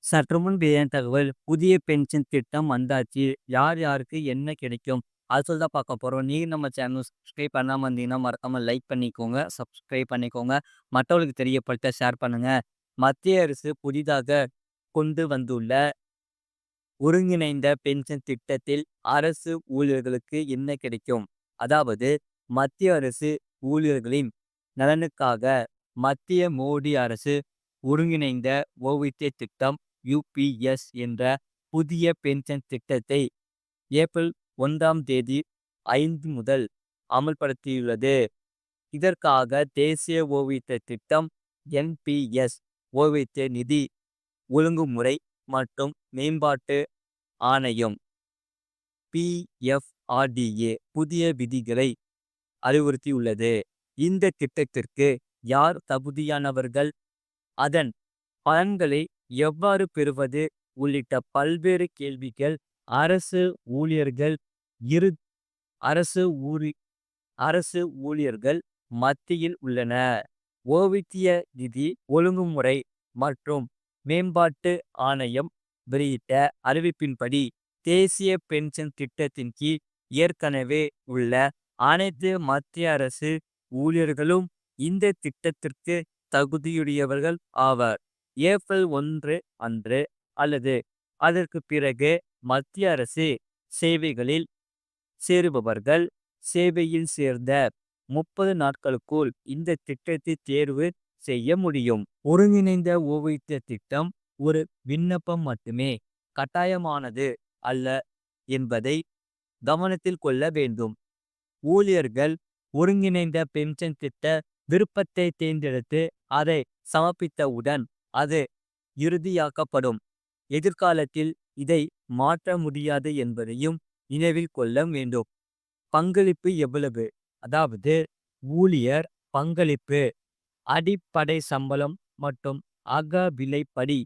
சற்று முன் வெளியான தகவல். புதிய பென்ஷன் திட்டம் வந்தாச்சு. யார் யாருக்கு என்ன கிடைக்கும்? அது சொல்லி தான் பார்க்க போறோம். நீங்க நம்ம சேனல் சப்ஸ்கிரைப் பண்ணாம இருந்தீங்கன்னா, மறக்காம லைக் பண்ணிக்கோங்க. சப்ஸ்கிரைப் பண்ணிக்கோங்க. மத்தவங்களுக்கு தெரியப்படுத்த ஷேர் பண்ணுங்க. மத்திய அரசு புதிதாக கொண்டு வந்துள்ள ஒருங்கிணைந்த பென்ஷன் திட்டத்தில் அரசு ஊழியர்களுக்கு என்ன கிடைக்கும்? அதாவது மத்திய அரசு ஊழியர்களின் நலனுக்காக மத்திய மோடி அரசு ஒருங்கிணைந்த ஓய்வூதிய திட்டம் யுபிஎஸ் என்ற புதிய பென்ஷன் திட்டத்தை ஏப்ரல் 1ஆம் தேதி 5 முதல் அமல்படுத்தியுள்ளது. இதற்காக தேசிய ஓய்வூதிய திட்டம் என்பிஎஸ் ஓய்வூதிய நிதி ஒழுங்குமுறை மற்றும் மேம்பாட்டு ஆணையம் பிஎஃப்ஆர்டிஏ புதிய விதிகளை அறிவுறுத்தியுள்ளது. இந்த திட்டத்திற்கு யார் தகுதியானவர்கள், அதன் பலன்களை எவ்வாறு பெறுவது உள்ளிட்ட பல்வேறு கேள்விகள் அரசு ஊழியர்கள் இரு அரசு ஊழி அரசு ஊழியர்கள் மத்தியில் உள்ளன. ஓய்வூதிய நிதி ஒழுங்குமுறை மற்றும் மேம்பாட்டு ஆணையம் வெளியிட்ட அறிவிப்பின்படி, தேசிய பென்ஷன் திட்டத்தின் கீழ் ஏற்கனவே உள்ள அனைத்து மத்திய அரசு ஊழியர்களும் இந்த திட்டத்திற்கு தகுதியுடையவர்கள் ஆவர். ஏப்ரல் 1 அன்று அல்லது அதற்கு பிறகு மத்திய அரசு சேவைகளில் சேருபவர்கள் சேவையில் சேர்ந்த 30 நாட்களுக்குள் இந்த திட்டத்தை தேர்வு செய்ய முடியும். ஒருங்கிணைந்த ஓய்வூதிய திட்டம் ஒரு விண்ணப்பம் மட்டுமே, கட்டாயமானது அல்ல என்பதை கவனத்தில் கொள்ள வேண்டும். ஊழியர்கள் ஒருங்கிணைந்த பென்ஷன் திட்ட விருப்பத்தை தேர்ந்தெடுத்து அதை சமர்ப்பித்தவுடன் அது இறுதியாக்கப்படும். எதிர்காலத்தில் இதை மாற்ற முடியாது என்பதையும் நினைவில் கொள்ள வேண்டும். பங்களிப்பு எவ்வளவு? அதாவது ஊழியர் பங்களிப்பு அடிப்படை சம்பளம் மற்றும் அகவிலைப்படி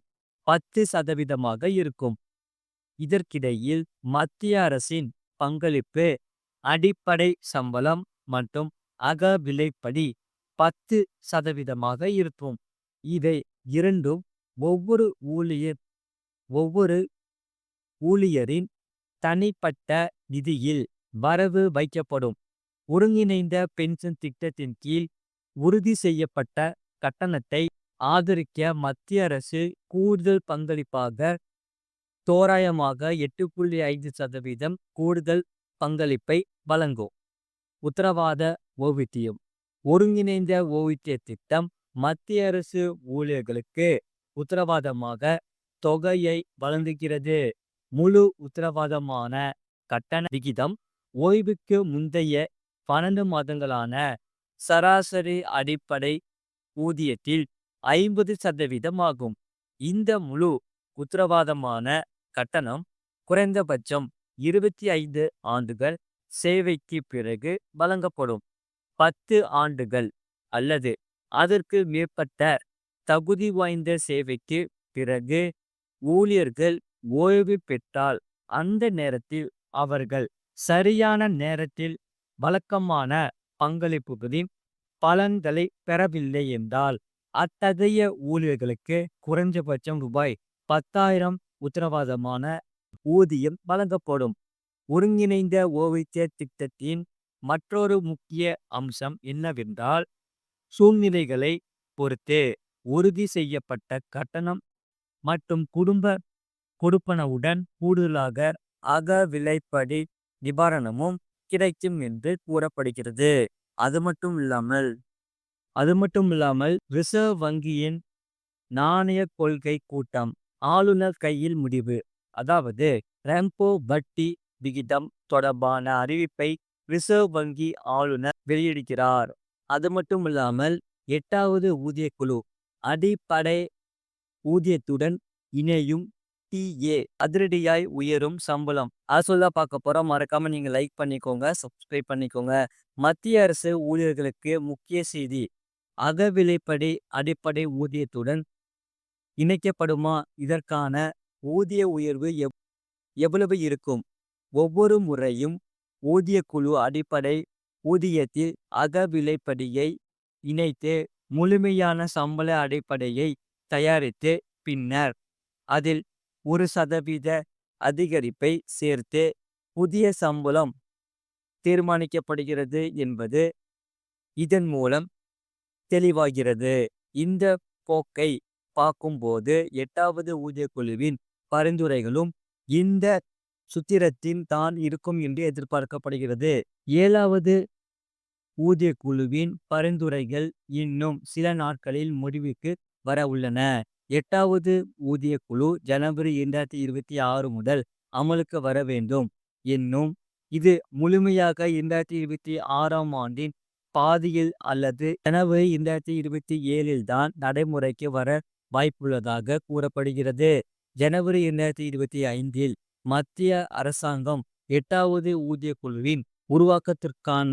10% இருக்கும். இதற்கிடையில் மத்திய அரசின் பங்களிப்பு அடிப்படை சம்பளம் மற்றும் அகவிலைப்படி 10% இருக்கும். இவை இரண்டும் ஒவ்வொரு ஊழியரின் தனிப்பட்ட நிதியில் வரவு வைக்கப்படும். ஒருங்கிணைந்த பென்ஷன் திட்டத்தின் கீழ் உறுதி செய்யப்பட்ட கட்டணத்தை ஆதரிக்க மத்திய அரசு கூடுதல் பங்களிப்பாக தோராயமாக 8.5% கூடுதல் பங்களிப்பை வழங்கும். உத்தரவாத ஓய்வூதியம். ஒருங்கிணைந்த ஓய்வூதிய திட்டம் மத்திய அரசு ஊழியர்களுக்கு உத்தரவாதமாக தொகையை வழங்குகிறது. முழு உத்தரவாதமான கட்டண விகிதம் ஓய்வுக்கு முந்தைய 12 மாதங்களான சராசரி அடிப்படை ஊதியத்தில் 50% ஆகும். இந்த முழு உத்தரவாதமான கட்டணம் குறைந்தபட்சம் 25 ஆண்டுகள் சேவைக்கு பிறகு வழங்கப்படும். 10 ஆண்டுகள் அல்லது அதற்கு மேற்பட்ட தகுதி வாய்ந்த சேவைக்கு பிறகு ஊழியர்கள் ஓய்வு பெற்றால், அந்த நேரத்தில் அவர்கள் சரியான நேரத்தில் வழக்கமான பங்களிப்புகளின் பலன்களை பெறவில்லை என்றால், அத்தகைய ஊழியர்களுக்கு குறைந்தபட்சம் ரூபாய் 10,000 உத்தரவாதமான ஊதியம் வழங்கப்படும். ஒருங்கிணைந்த ஓய்வூதிய திட்டத்தின் மற்றொரு முக்கிய அம்சம் என்னவென்றால், சூழ்நிலைகளை பொறுத்து உறுதி செய்யப்பட்ட கட்டணம் மற்றும் குடும்ப கொடுப்பனவுடன் கூடுதலாக அகவிலைப்படி நிவாரணமும் கிடைக்கும் என்று கூறப்படுகிறது. அது மட்டும் இல்லாமல் ரிசர்வ் வங்கியின் நாணய கொள்கை கூட்டம் ஆளுநர் கையில் முடிவு, அதாவது ரெம்போ வட்டி விகிதம் தொடர்பான அறிவிப்பை ரிசர்வ் வங்கி ஆளுநர் வெளியிடுகிறார். அது மட்டும் இல்லாமல் 8வது ஊதியக்குழு அடிப்படை ஊதியத்துடன் இணையும் டிஏ அதிரடியாய் உயரும் சம்பளம். அது சொல்ல பார்க்க போறோம். மறக்காம நீங்க லைக் பண்ணிக்கோங்க, சப்ஸ்கிரைப் பண்ணிக்கோங்க. மத்திய அரசு ஊழியர்களுக்கு முக்கிய செய்தி. அகவிலைப்படி அடிப்படை ஊதியத்துடன் இணைக்கப்படுமா? இதற்கான ஊதிய உயர்வு எவ்வளவு இருக்கும்? ஒவ்வொரு முறையும் ஊதியக்குழு அடிப்படை ஊதியத்தில் அகவிலைப்படியை இணைத்து முழுமையான சம்பள அடிப்படையை தயாரித்து பின்னர் அதில் 1% அதிகரிப்பை சேர்த்து புதிய சம்பளம் தீர்மானிக்கப்படுகிறது என்பது இதன் மூலம் தெளிவாகிறது. இந்த போக்கை பார்க்கும்போது 8வது ஊதியக் குழுவின் பரிந்துரைகளும் இந்த சூத்திரத்தில் தான் இருக்கும் என்று எதிர்பார்க்கப்படுகிறது. 7வது ஊதியக் குழுவின் பரிந்துரைகள் இன்னும் சில நாட்களில் முடிவுக்கு வர உள்ளன. 8வது ஊதியக் குழு ஜனவரி 2026 முதல் அமலுக்கு வர வேண்டும் என்னும் இது முழுமையாக 2026ஆம் ஆண்டின் பாதியில் அல்லது ஜனவரி 2027இல் தான் நடைமுறைக்கு வர வாய்ப்புள்ளதாக கூறப்படுகிறது. ஜனவரி 2025இல் மத்திய அரசாங்கம் 8வது ஊதியக் குழுவின் உருவாக்கத்திற்கான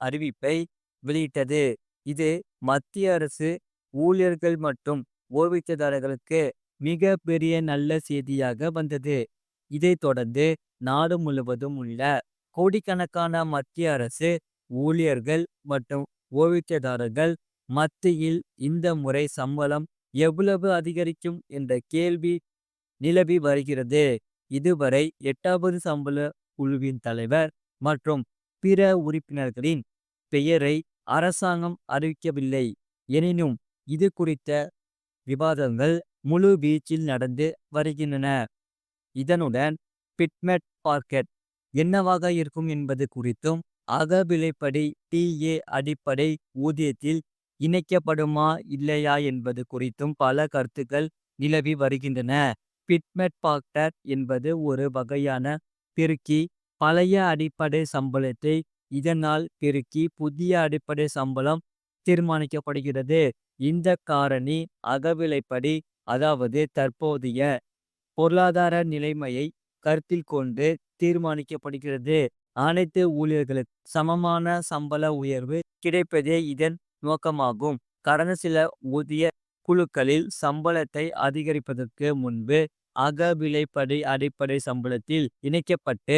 அறிவிப்பை வெளியிட்டது. இது மத்திய அரசு ஊழியர்கள் மற்றும் ஓய்வூதியதாரர்களுக்கு மிக பெரிய நல்ல செய்தியாக வந்தது. இதைத் தொடர்ந்து நாடு முழுவதும் உள்ள கோடிக்கணக்கான மத்திய அரசு ஊழியர்கள் மற்றும் ஓய்வூதியதாரர்கள் மத்தியில் இந்த முறை சம்பளம் எவ்வளவு அதிகரிக்கும் என்ற கேள்வி நிலவி வருகிறது. இதுவரை 8வது சம்பள குழுவின் தலைவர் மற்றும் பிற உறுப்பினர்களின் பெயரை அரசாங்கம் அறிவிக்கவில்லை. எனினும் இது குறித்த விவாதங்கள் முழு வீச்சில் நடந்து வருகின்றன. இதனுடன் பிட்மெட் பார்க்கெட் என்னவாக இருக்கும் என்பது குறித்தும் அகவிலைப்படி டிஏ அடிப்படை ஊதியத்தில் இணைக்கப்படுமா இல்லையா என்பது குறித்தும் பல கருத்துக்கள் நிலவி வருகின்றன. பிட்மெட் பார்க்கெட் என்பது ஒரு வகையான பெருக்கி. பழைய அடிப்படை சம்பளத்தை இதனால் பெருக்கி புதிய அடிப்படை சம்பளம் தீர்மானிக்கப்படுகிறது. இந்த காரணி அகவிலைப்படி, அதாவது தற்போதைய பொருளாதார நிலைமையை கருத்தில் கொண்டு தீர்மானிக்கப்படுகிறது. அனைத்து ஊழியர்களுக்கும் சமமான சம்பள உயர்வு கிடைப்பதே இதன் நோக்கமாகும். கடந்த சில ஊதிய குழுக்களில் சம்பளத்தை அதிகரிப்பதற்கு முன்பு அகவிலைப்படி அடிப்படை சம்பளத்தில் இணைக்கப்பட்டு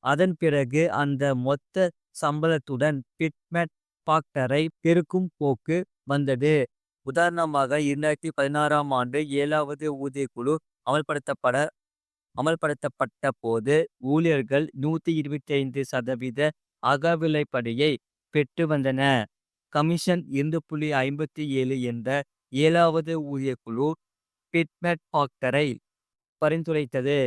அதன் பிறகு அந்த மொத்த சம்பளத்துடன் பிட்மெட் பாக்டரை பெருக்கும் போக்கு வந்தது. உதாரணமாக 2016ஆம் ஆண்டு 7வது ஊதியக்குழு அமல்படுத்தப்பட்ட போது ஊழியர்கள் 125% அகவிலைப்படியை பெற்று வந்தன. கமிஷன் 2.57 என்ற 7வது ஊதியக்குழு பிட்மெட் பாக்டரை பரிந்துரைத்தது.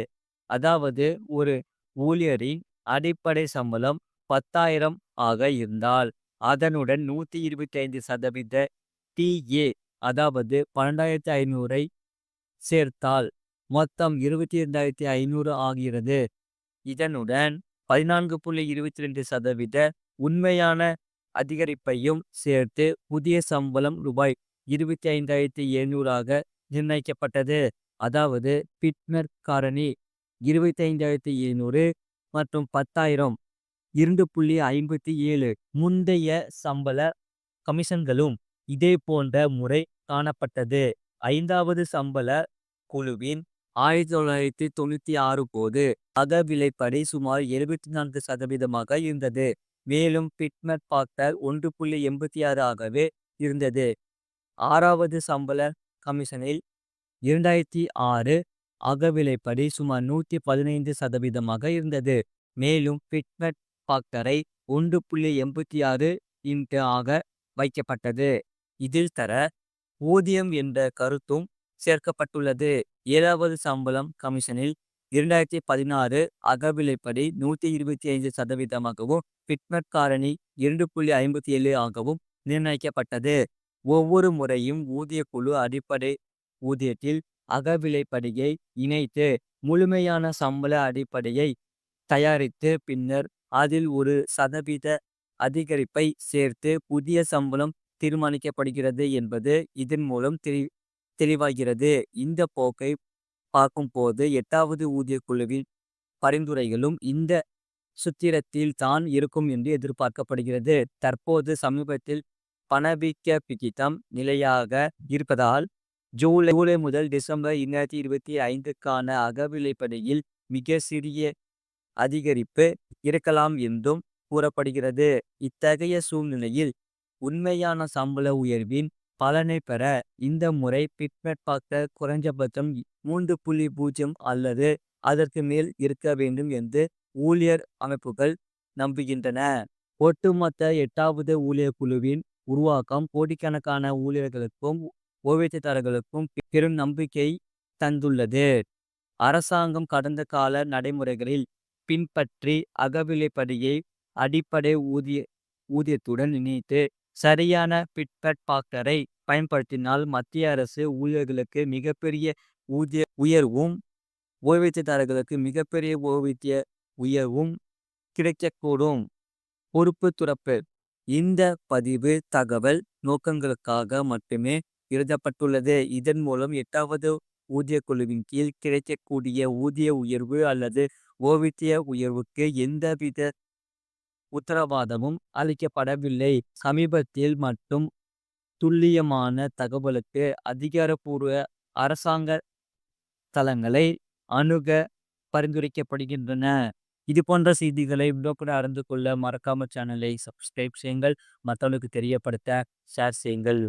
அதாவது ஒரு ஊழியரின் அடிப்படை சம்பளம் 10,000 ஆக இருந்தால் அதனுடன் 125% டிஏ, அதாவது 12,500ஐ சேர்த்தால் மொத்தம் 22,500 ஆகிறது. இதனுடன் 14.22% உண்மையான அதிகரிப்பையும் சேர்த்து புதிய சம்பளம் ரூபாய் 25,700 ஆக நிர்ணயிக்கப்பட்டது. அதாவது பிட்மெட் காரணி 25,700 மற்றும் 10,000 2.57. முந்தைய சம்பள கமிஷன்களும் இதே போன்ற முறை காணப்பட்டது. 5வது சம்பள குழுவின் 1996 போது அகவிலைப்படி சுமார் 74% இருந்தது. மேலும் பிட்மெட் பாக்டர் 1.86 ஆகவே இருந்தது. 6வது சம்பள கமிஷனில் 2006 அகவிலைப்படி சுமார் 115% இருந்தது. மேலும் பிட்மெட் பாக்டரை 1.86 ஆக வைக்கப்பட்டது. இதில் தர ஊதியம் என்ற கருத்தும் சேர்க்கப்பட்டுள்ளது. 7வது சம்பளம் கமிஷனில் 2016 அகவிலைப்படி 125%ஆகவும் பிட்மெட் காரணி 2.57 ஆகவும் நிர்ணயிக்கப்பட்டது. ஒவ்வொரு முறையும் ஊதியக்குழு அடிப்படை ஊதியத்தில் அகவிலைப்படியை இணைத்து முழுமையான சம்பள அடிப்படையை தயாரித்து பின்னர் அதில் 1% அதிகரிப்பை சேர்த்து புதிய சம்பளம் தீர்மானிக்கப்படுகிறது என்பது இதன் மூலம் தெளிவாகிறது. இந்த போக்கை பார்க்கும்போது 8வது ஊதியக் குழுவின் பரிந்துரைகளும் இந்த சூத்திரத்தில் தான் இருக்கும் என்று எதிர்பார்க்கப்படுகிறது. தற்போது சமீபத்தில் பணவீக்க விகிதம் நிலையாக இருப்பதால் ஜூலை முதல் டிசம்பர் 2025க்கான அகவிலைப்படியில் மிக சிறிய அதிகரிப்பு இருக்கலாம் என்றும் கூறப்படுகிறது. இத்தகைய சூழ்நிலையில் உண்மையான சம்பள உயர்வின் பலனை பெற இந்த முறை பிட்மெட் பார்க்க குறைஞ்சபட்சம் 3.0 அல்லது அதற்கு மேல் இருக்க வேண்டும் என்று ஊழியர் அமைப்புகள் நம்புகின்றன. ஒட்டுமொத்த 8வது ஊழியர் குழுவின் உருவாக்கம் கோடிக்கணக்கான ஊழியர்களுக்கும் ஓய்வூதியதாரர்களுக்கும் பெரும் நம்பிக்கை தந்துள்ளது. அரசாங்கம் கடந்த கால நடைமுறைகளில் பின்பற்றி அகவிலைப்படியை அடிப்படை ஊதியத்துடன் இணைத்து சரியான பிட்மெட் பாக்டரை பயன்படுத்தினால் மத்திய அரசு ஊழியர்களுக்கு மிகப்பெரிய ஊதிய உயர்வும் ஓய்வூதியதாரர்களுக்கு மிகப்பெரிய ஓய்வூதிய உயர்வும் கிடைக்கக்கூடும். பொறுப்பு துறப்பு. இந்த பதிவு தகவல் நோக்கங்களுக்காக மட்டுமே எழுதப்பட்டுள்ளது. இதன் மூலம் 8வது ஊதிய குழுவின் கீழ் கிடைக்கக்கூடிய ஊதிய உயர்வு அல்லது ஓய்வூதிய உயர்வுக்கு எந்தவித உத்தரவாதமும் அளிக்கப்படவில்லை. சமீபத்தில் மட்டும் துல்லியமான தகவலுக்கு அதிகாரப்பூர்வ அரசாங்க தளங்களை அணுக பரிந்துரைக்கப்படுகின்றன. இது போன்ற செய்திகளை உடனுக்குடன் அறிந்து கொள்ள மறக்காம சேனலை சப்ஸ்கிரைப் செய்யுங்கள். மற்றவர்களுக்கு தெரியப்படுத்த ஷேர் செய்யுங்கள்.